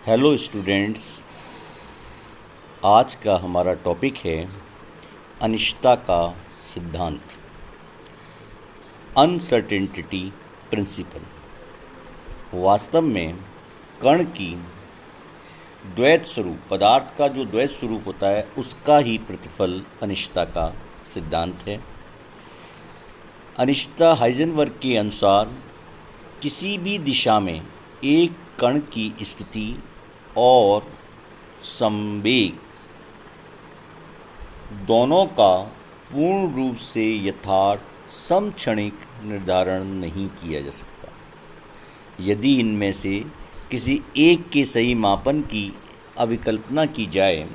Hello students. आज का हमारा टॉपिक है अनिश्चितता का सिद्धांत, अनसर्टेनिटी प्रिंसिपल। वास्तव में कण की द्वैत स्वरूप, पदार्थ का जो द्वैत स्वरूप होता है उसका ही प्रतिफल अनिश्चितता का सिद्धांत है। अनिश्चितता हाइजेनबर्ग के अनुसार किसी भी दिशा में एक कण की स्थिति और संवेग दोनों का पूर्ण रूप से यथार्थ समक्षणिक निर्धारण नहीं किया जा सकता। यदि इनमें से किसी एक के सही मापन की अविकल्पना की जाए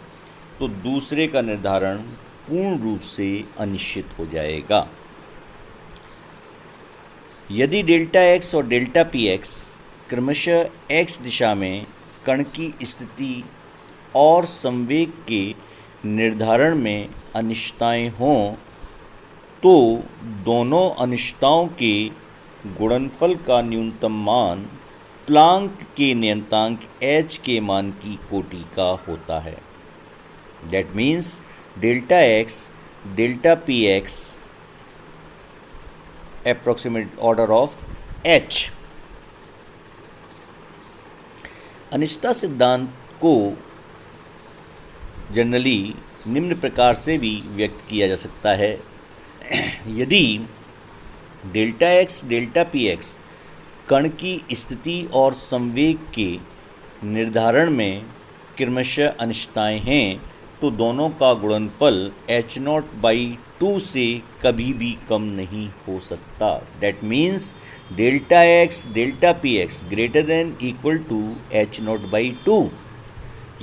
तो दूसरे का निर्धारण पूर्ण रूप से अनिश्चित हो जाएगा। यदि डेल्टा एक्स और डेल्टा पी एक्स क्रमशः एक्स दिशा में कण की स्थिति और संवेग के निर्धारण में अनिश्चितताएं हों तो दोनों अनिश्चितताओं के गुणनफल का न्यूनतम मान प्लांक के नियतांक h के मान की कोटि का होता है। That means delta x delta p x approximate order of h। अनिश्चितता सिद्धांत को जनरली निम्न प्रकार से भी व्यक्त किया जा सकता है। यदि delta x delta p x कण की स्थिति और संवेग के निर्धारण में क्रमशः अनिश्चितताएं हैं तो दोनों का गुणनफल h0/2 से कभी भी कम नहीं हो सकता। That means delta x delta p x greater than equal to h0/2।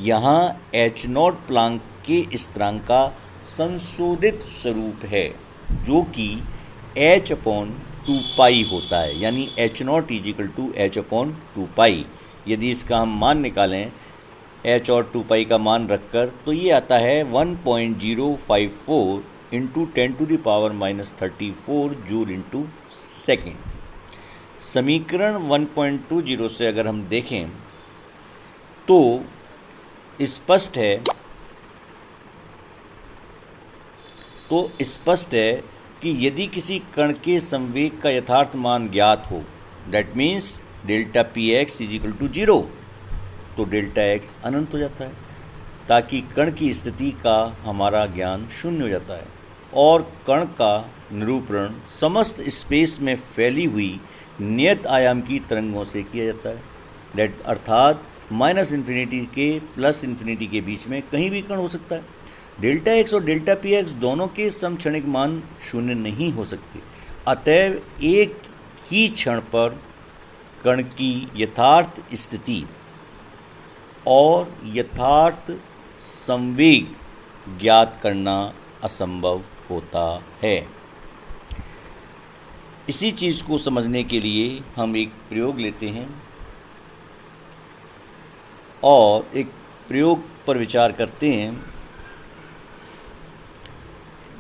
यहाँ h0 प्लांक के स्थिरांक का संशोधित स्वरूप है जो कि h/2π होता है, यानी h0 = h/2π। यदि इसका हम मान निकालें h और 2π का मान रखकर तो ये आता है 1.054 इंटू 10⁻⁻34 जूल इंटू सेकेंड। समीकरण 1.20 से अगर हम देखें तो स्पष्ट है कि यदि किसी कण के संवेग का यथार्थ मान ज्ञात हो, that means delta p x = 0, तो डेल्टा एक्स अनंत हो जाता है, ताकि कण की स्थिति का हमारा ज्ञान शून्य हो जाता है और कण का निरूपण समस्त स्पेस में फैली हुई नियत आयाम की तरंगों से किया जाता है। दैट अर्थात -∞ के +∞ के बीच में कहीं भी कण हो सकता है। डेल्टा एक्स और डेल्टा पी एक्स दोनों के समक्षणिक मान शून्य नहीं हो सकते। अतएव एक ही क्षण पर कण की यथार्थ स्थिति और यथार्थ संवेग ज्ञात करना असंभव होता है। इसी चीज़ को समझने के लिए हम एक प्रयोग लेते हैं और एक प्रयोग पर विचार करते हैं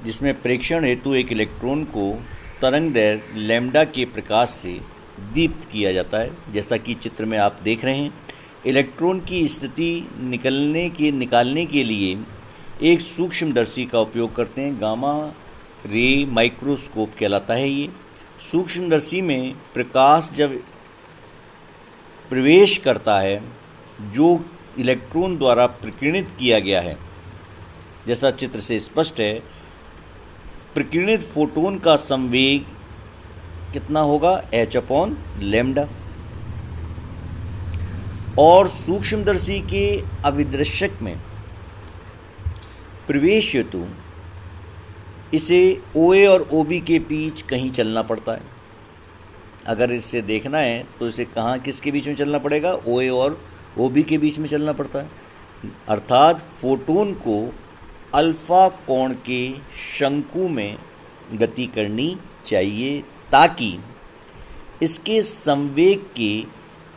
जिसमें प्रेक्षण हेतु एक इलेक्ट्रॉन को तरंगदैर्घ्य लैम्ब्डा के प्रकाश से दीप्त किया जाता है। जैसा कि चित्र में आप देख रहे हैं, इलेक्ट्रॉन की स्थिति निकालने के लिए एक सूक्ष्मदर्शी का उपयोग करते हैं। गामा रे माइक्रोस्कोप कहलाता है। ये सूक्ष्मदर्शी में प्रकाश जब प्रवेश करता है जो इलेक्ट्रॉन द्वारा प्रकीर्णित किया गया है, जैसा चित्र से स्पष्ट है, प्रकीर्णित फोटोन का संवेग कितना होगा, h/λ। और सूक्ष्मदर्शी के अभिदृश्यक में प्रवेश हेतु इसे OA और OB के बीच कहीं चलना पड़ता है। अगर इसे देखना है तो इसे कहाँ किसके बीच में चलना पड़ेगा, OA और OB के बीच में चलना पड़ता है। अर्थात फोटोन को अल्फा कोण के शंकु में गति करनी चाहिए ताकि इसके संवेग के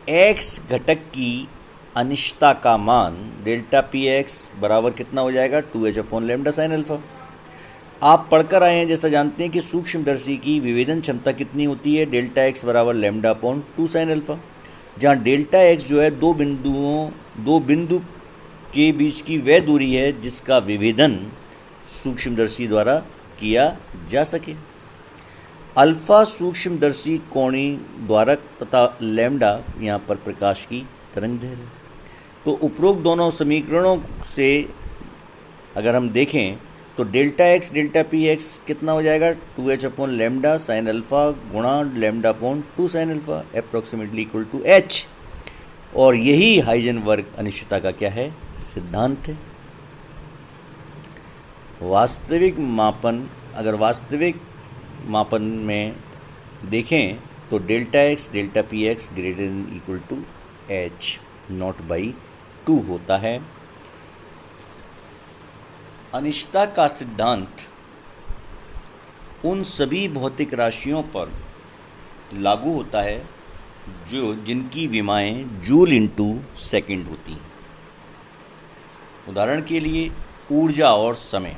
x घटक की अनिश्चितता का मान डेल्टा पी एक्स बराबर कितना हो जाएगा, 2h/λ sin अल्फा। आप पढ़कर आए हैं, जैसा जानते हैं कि सूक्ष्मदर्शी की विभेदन क्षमता कितनी होती है, डेल्टा एक्स बराबर λ/2 sin अल्फा, जहाँ डेल्टा एक्स जो है दो बिंदुओं दो बिंदु के बीच की वह दूरी है जिसका विभेदन सूक्ष्मदर्शी द्वारा किया जा सके। अल्फा सूक्ष्मदर्शी कोणीय द्वारक तथा लैम्डा यहाँ पर प्रकाश की तरंग दैर्घ्य है। तो उपरोक्त दोनों समीकरणों से अगर हम देखें तो delta x delta p x कितना हो जाएगा, 2h upon lambda sine alpha गुणा lambda upon 2 sine alpha approximately equal to h। और यही हाइजेनबर्ग अनिश्चितता का क्या है, सिद्धांत है। वास्तविक मापन, अगर वास्तविक मापन में देखें तो delta x delta p x greater than equal to h not by 2 होता है। अनिश्चितता का सिद्धांत उन सभी भौतिक राशियों पर लागू होता है जिनकी विमाएँ जूल इंटू सेकेंड होती हैं। उदाहरण के लिए ऊर्जा और समय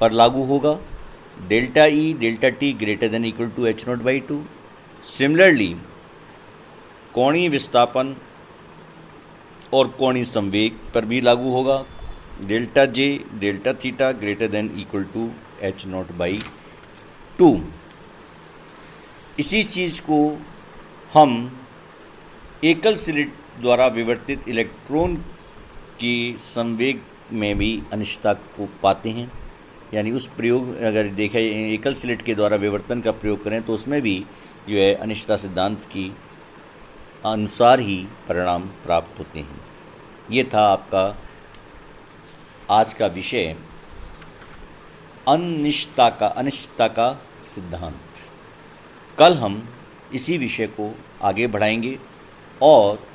पर लागू होगा delta e delta t greater than equal to h not by 2। Similarly कोणीय विस्थापन और कोणीय संवेग पर भी लागू होगा delta j delta theta greater than equal to h not by 2। इसी चीज़ को हम एकल स्लिट द्वारा विवर्तित इलेक्ट्रॉन की संवेग में भी अनिश्चितता को पाते हैं। यानी उस प्रयोग अगर देखें एकल स्लिट के द्वारा विवर्तन का प्रयोग करें तो उसमें भी जो है अनिश्चितता सिद्धांत की अनुसार ही परिणाम प्राप्त होते हैं। ये था आपका आज का विषय अनिश्चितता का सिद्धांत। कल हम इसी विषय को आगे बढ़ाएंगे और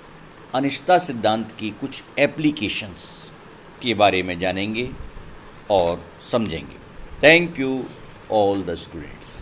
अनिश्चितता सिद्धांत की कुछ एप्लीकेशंस के बारे में जानेंगे और समझेंगे। Thank you all the students.